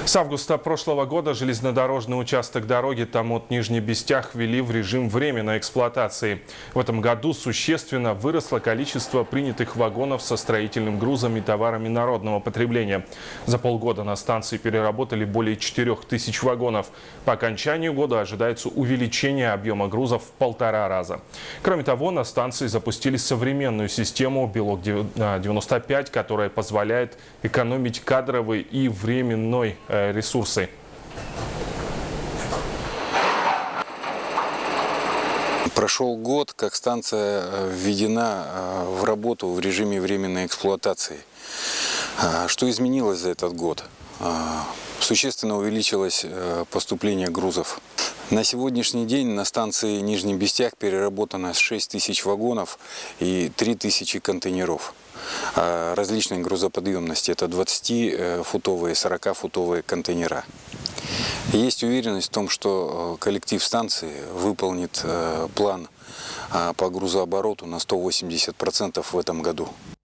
С августа прошлого года железнодорожный участок дороги Томот-Нижний Бестях ввели в режим временной эксплуатации. В этом году существенно выросло количество принятых вагонов со строительным грузом и товарами народного потребления. За полгода на станции переработали более 4000 вагонов. По окончанию года ожидается увеличение объема грузов в 1,5 раза. Кроме того, на станции запустили современную систему «Белок-95», которая позволяет экономить кадровый и временной ресурсы. Прошел год, как станция введена в работу в режиме временной эксплуатации. Что изменилось за этот год? Существенно увеличилось поступление грузов. На сегодняшний день на станции Нижний Бестях переработано 6000 вагонов и 3000 контейнеров различной грузоподъемности. Это 20-футовые, 40-футовые контейнера. Есть уверенность в том, что коллектив станции выполнит план по грузообороту на 180% в этом году.